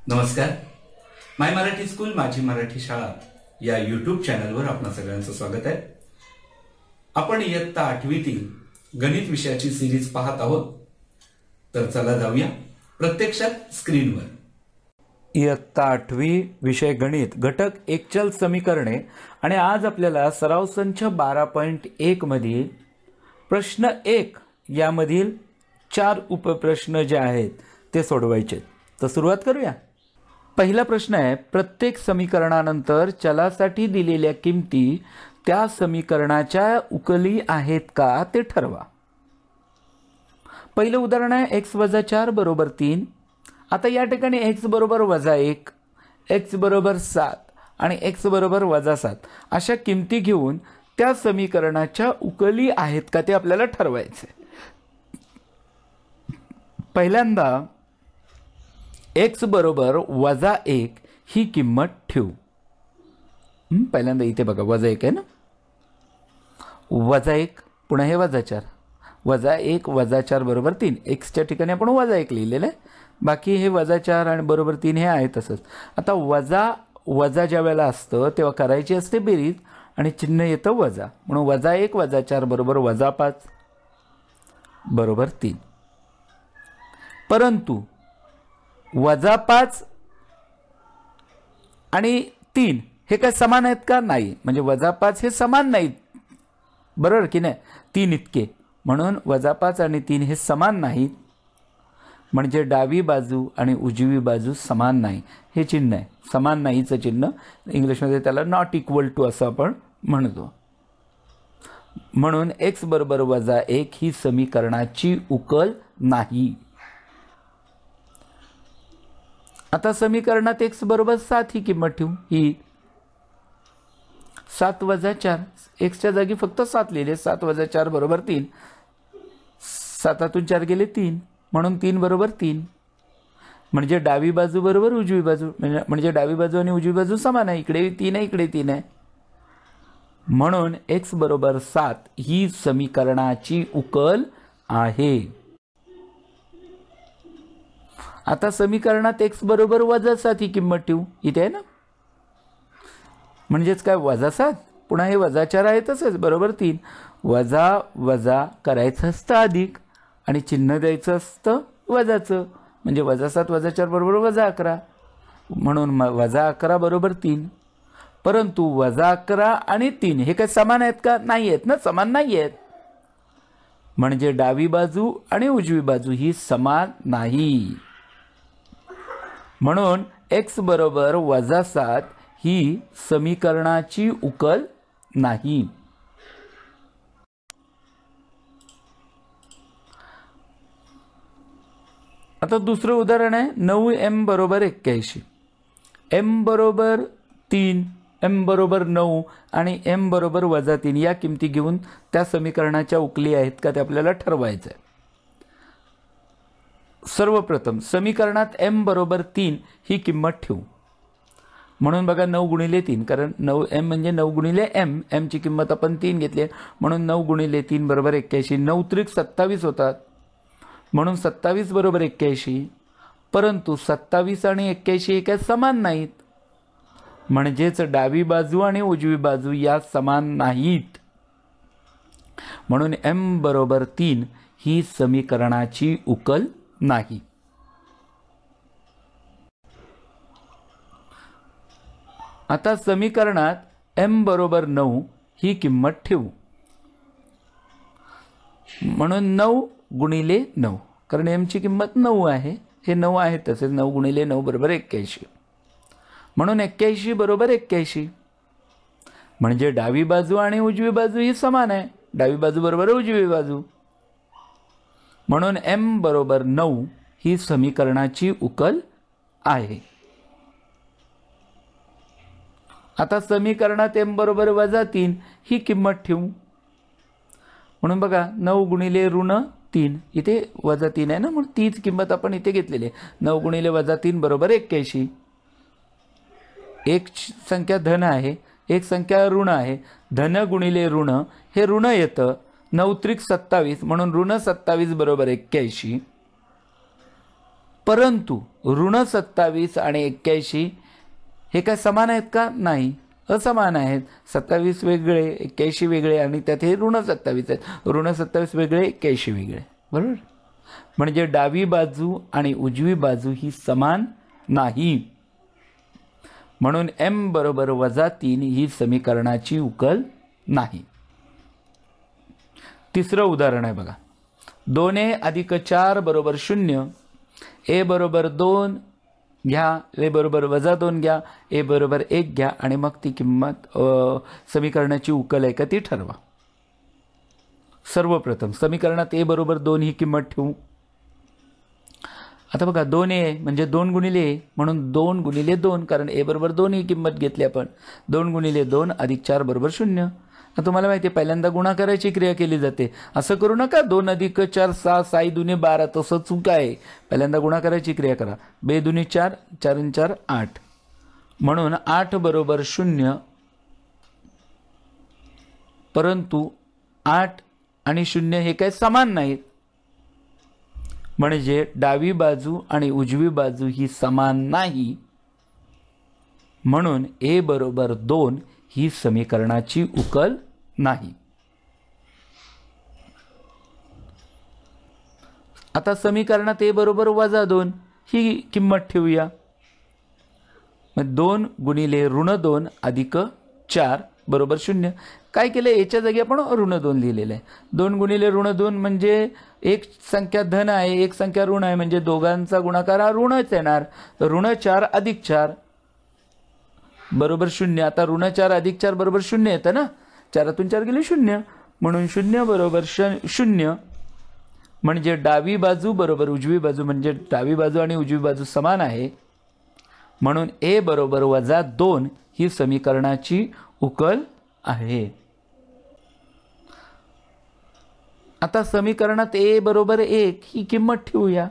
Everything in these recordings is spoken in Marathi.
नमस्कार. माय मराठी स्कूल माझी मराठी शाळा या यूट्यूब चॅनलवर आपणा सगळ्यांचं स्वागत आहे. आपण इयत्ता 8वीतील गणित विषयाची सिरीज पाहत आहोत. तर चला जाऊया प्रत्यक्षात स्क्रीनवर. इयत्ता 8वी विषय गणित घटक एकचल समीकरणे आणि आज आपल्याला सराव संच 12.1 मधील प्रश्न 1 यामधील 4 उपप्रश्न जे आहेत ते सोडवायचे. तर सुरुवात करूया. पहिला प्रश्न आहे, प्रत्येक समीकरणानंतर चलासाठी दिलेल्या किमती त्या समीकरणाच्या उकली आहेत का ते ठरवा. पहिलं उदाहरण आहे x - 4 = 3. आता या ठिकाणी x = -1, x = 7 आणि x = -7 अशा किमती घेऊन त्या समीकरणाच्या उकली आहेत का ते आपल्याला ठरवायचे. पहिल्यांदा x = -1 ही किंमत ठेवू. पहिल्यांदा इथे बघा -1 आहे ना, -1 पुन्हा हे -4, -1 -4 = 3. एक्सच्या ठिकाणी आपण -1 लिहिलेलं आहे, बाकी हे -4 आणि =3 हे आहे तसंच. आता वजा ज्या वेळेला असतं तेव्हा करायची असते बेरीज आणि चिन्ह येतं वजा, म्हणून -1 -4 = -5 = 3. परंतु -5 आणि 3 हे काय समान आहेत का? नाही. म्हणजे -5 हे समान नाहीत, बरोबर की नाही, 3 इतके. म्हणून -5 आणि 3 हे समान नाहीत, म्हणजे डावी बाजू आणि उजवी बाजू समान नाही. हे चिन्ह आहे, समान नाहीचं चिन्ह. इंग्लिशमध्ये त्याला नॉट इक्वल टू असं आपण म्हणतो. म्हणून x = -1 ही समीकरणाची उकल नाही. आता समीकरणात x = 7 ही किंमत ठेवू. ही 7 - 4, एक्सच्या जागी फक्त 7 लिहिले. 7 - 4 = 3. 7तून 4 गेले 3, म्हणून 3 = 3. म्हणजे डावी बाजू बरोबर उजवी बाजू, म्हणजे डावी बाजू आणि उजवी बाजू समान आहे. इकडे 3 आहे, इकडे 3 आहे. म्हणून x = 7 ही समीकरणाची उकल आहे. आता समीकरणात x = -7 ही किंमत ठेवू. इथे आहे ना, म्हणजेच काय -7 पुन्हा हे -4 आहे तसंच =3. वजा करायचं असतं अधिक आणि चिन्ह द्यायचं असतं वजाचं, म्हणजे -7 - 4 = -11, म्हणून -11 = 3. परंतु -11 आणि 3 हे काय समान आहेत का? नाही आहेत ना, समान नाही आहेत. म्हणजे डावी बाजू आणि उजवी बाजू ही समान नाही. म्हणून x = -7 ही समीकरणाची उकल नाही. आता दुसरं उदाहरण आहे, 9m = 81. m = 3, m = 9 आणि m = -3 या किमती घेऊन त्या समीकरणाच्या उकली आहेत का ते आपल्याला ठरवायचं आहे. सर्वप्रथम समीकरणात m = 3 ही किंमत ठेवू. म्हणून बघा 9 × 3, कारण 9m म्हणजे 9 × m, m ची किंमत आपण 3 घेतली आहे, म्हणून 9 × 3 = 81. 9 त्रिक 27 होतात, म्हणून 27 = 81. परंतु 27 आणि 81 हे काय समान नाहीत, म्हणजेच डावी बाजू आणि उजवी बाजू या समान नाहीत. म्हणून m = 3 ही समीकरणाची उकल नाही. आता समीकरणात m = 9 ही किंमत ठेवू. म्हणून 9 × 9, कारण m ची किंमत 9 आहे, हे 9 आहे तसेच 9 × 9 = 81. म्हणून 81 = 81. म्हणजे डावी बाजू आणि उजवी बाजू ही समान आहे, डावी बाजू बरोबर उजवी बाजू. म्हणून m = 9 ही समीकरणाची उकल आहे. आता समीकरणात m = -3 ही किंमत ठेवू. म्हणून बघा 9 × -3, इथे -3 आहे ना, म्हणून तीच किंमत आपण इथे घेतलेली आहे. 9 × -3 = 81. एक संख्या धन आहे, एक संख्या ऋण आहे. धन गुणिले ऋण हे ऋण येतं. 9 त्रिक 27, म्हणून ऋण 27 = 81. परंतु ऋण 27 आणि 81 हे काय समान आहेत का? नाही, असमान आहेत. 27 वेगळे, 81 वेगळे आणि त्यात हे ऋण 27 आहेत. ऋण 27 वेगळे, 81 वेगळे, बरोबर. म्हणजे डावी बाजू आणि उजवी बाजू ही समान नाही. म्हणून m बरोबर -3 ही समीकरणाची उकल नाही. तिसरं उदाहरण आहे बघा. 2a अधिक 4 बरोबर 0, a बरोबर 2 घ्या, a बरोबर -2 घ्या, a बरोबर 1 घ्या आणि मग ती किंमत समीकरणाची उकल आहे का ती ठरवा. सर्वप्रथम समीकरणात a बरोबर 2 ही किंमत ठेवू. आता बघा 2a म्हणजे 2 गुणिले a, म्हणून 2 गुणिले 2, कारण a बरोबर 2 ही किंमत घेतली आपण. 2 गुणिले 2 अधिक 4 बरोबर 0. तुम्हाला माहिती आहे पहिल्यांदा गुणाकाराची क्रिया केली जाते. असं करू नका 2 अधिक 4 6, 6 दुने 12, तसं चूक आहे. पहिल्यांदा गुणाकाराची क्रिया करा. 2 दुने 4, 4 आणि 4 8, म्हणून 8 बरोबर 0. परंतु 8 आणि 0 हे काही समान नाहीत. म्हणजे डावी बाजू आणि उजवी बाजू ही समान नाही. म्हणून a बरोबर 2 ही समीकरणाची उकल नाही. आता समीकरणात a बरोबर -2 ही किंमत ठेवूया. 2 गुणिले -2 अधिक 4 बरोबर 0. काय केलं? याच्या जागी आपण -2 लिहिलेलं आहे. 2 गुणिले -2 म्हणजे एक संख्या धन आहे, एक संख्या ऋण आहे, म्हणजे दोघांचा गुणाकार हा ऋणच येणार. -4 अधिक 4 बरोबर 0. आता -4 अधिक 4 बरोबर 0 येतं ना. 4तून 4 गेले 0, म्हणून 0 बरोबर 0. म्हणजे डावी बाजू बरोबर उजवी बाजू, म्हणजे डावी बाजू आणि उजवी बाजू समान आहे. म्हणून a बरोबर -2 ही समीकरणाची उकल आहे. आता समीकरणात a बरोबर 1 ही किंमत ठेवूया.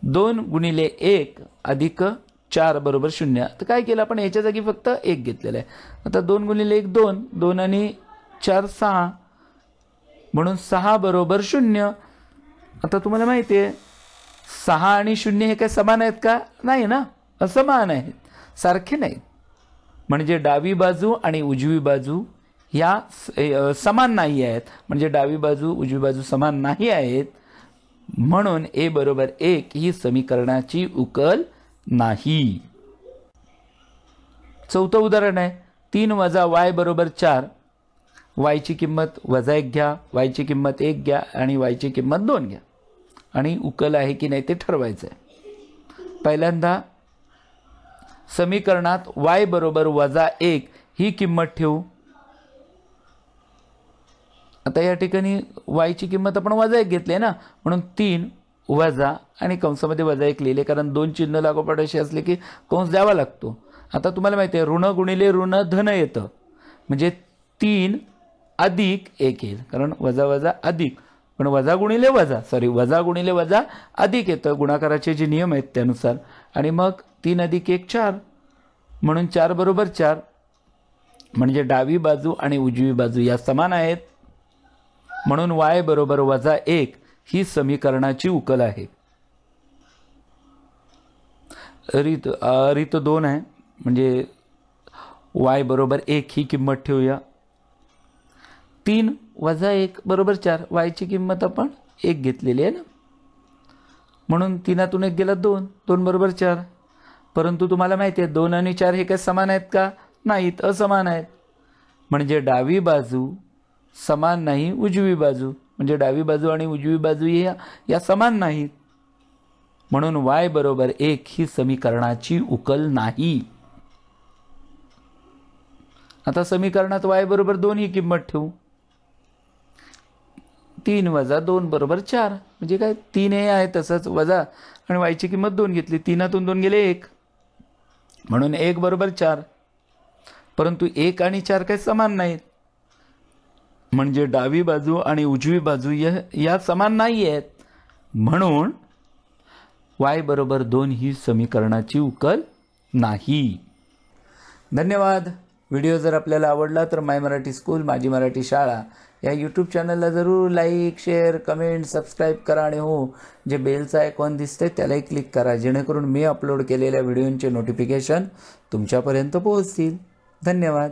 2 गुणिले 1 अधिक 4 बरोबर 0. तर काय केलं आपण? याच्या जागी फक्त 1 घेतलेलं आहे. आता 2 गुणिले 1 2, 2 आणि 4 6, म्हणून 6 बरोबर 0. आता तुम्हाला माहिती आहे 6 आणि 0 हे काय समान आहेत का? नाही ना, असमान आहेत, सारखे नाहीत. म्हणजे डावी बाजू आणि उजवी बाजू ह्या समान नाही आहेत. म्हणजे डावी बाजू उजवी बाजू समान नाही आहेत. म्हणून a बरोबर 1 ही समीकरणाची उकल नाही. चौथं उदाहरण आहे. 3 वजा y बरोबर 4. y ची किंमत -1 घ्या, y ची किंमत 1 घ्या आणि y ची किंमत 2 घ्या आणि उकल आहे की नाही ते ठरवायचं आहे. पहिल्यांदा समीकरणात y बरोबर -1 ही किंमत ठेवू. आता या ठिकाणी y ची किंमत आपण -1 घेतली आहे ना, म्हणून 3 वजा आणि कंसामध्ये -1 लिहिले, कारण 2 चिन्ह लागोपाठ असे असले की कंस द्यावा लागतो. आता तुम्हाला माहिती आहे ऋण गुणिले ऋण धन येतं, म्हणजे 3 अधिक 1 येईल, कारण वजा वजा अधिक, पण वजा गुणिले वजा अधिक येतं गुणाकाराचे जे नियम आहेत त्यानुसार. आणि मग 3 अधिक 1 4, म्हणून 4 बरोबर 4. म्हणजे डावी बाजू आणि उजवी बाजू या समान आहेत. म्हणून y बरोबर -1 ही समीकरणाची उकल आहे. रीत 2 आहे, म्हणजे y बरोबर 1 ही किंमत ठेवूया. 3 वजा 1 बरोबर 4. y ची किंमत आपण 1 घेतलेली आहे ना, म्हणून 3तून 1 गेला 2, 2 बरोबर 4. परंतु तुम्हाला माहिती आहे 2 आणि 4 हे काय समान आहेत का? नाहीत, असमान आहेत. म्हणजे डावी बाजू समान नाही उजवी बाजू, म्हणजे डावी बाजू आणि उजवी बाजू या समान नाहीत. म्हणून y बरोबर 1 ही समीकरणाची उकल नाही. आता समीकरणात y बरोबर 2 ही किंमत ठेवू. 3 वजा 2 बरोबर 4, म्हणजे काय 3 हे आहे तसंच वजा आणि y ची किंमत 2 घेतली. 3तून 2 गेले 1, म्हणून 1 बरोबर 4. परंतु 1 आणि 4 काही समान नाहीत. म्हणजे डावी बाजू आणि उजवी बाजू या समान नाही आहेत. म्हणून y बरोबर 2 ही समीकरणाची उकल नाही. धन्यवाद. व्हिडिओ जर आपल्याला आवडला तर माय मराठी स्कूल माझी मराठी शाळा या यूट्यूब चॅनलला जरूर लाईक, शेअर, कमेंट, सबस्क्राईब करा आणि हो, जे बेलचा आयकॉन दिसतंय त्यालाही क्लिक करा, जेणेकरून मी अपलोड केलेल्या व्हिडिओंचे नोटिफिकेशन तुमच्यापर्यंत पोहोचतील. धन्यवाद.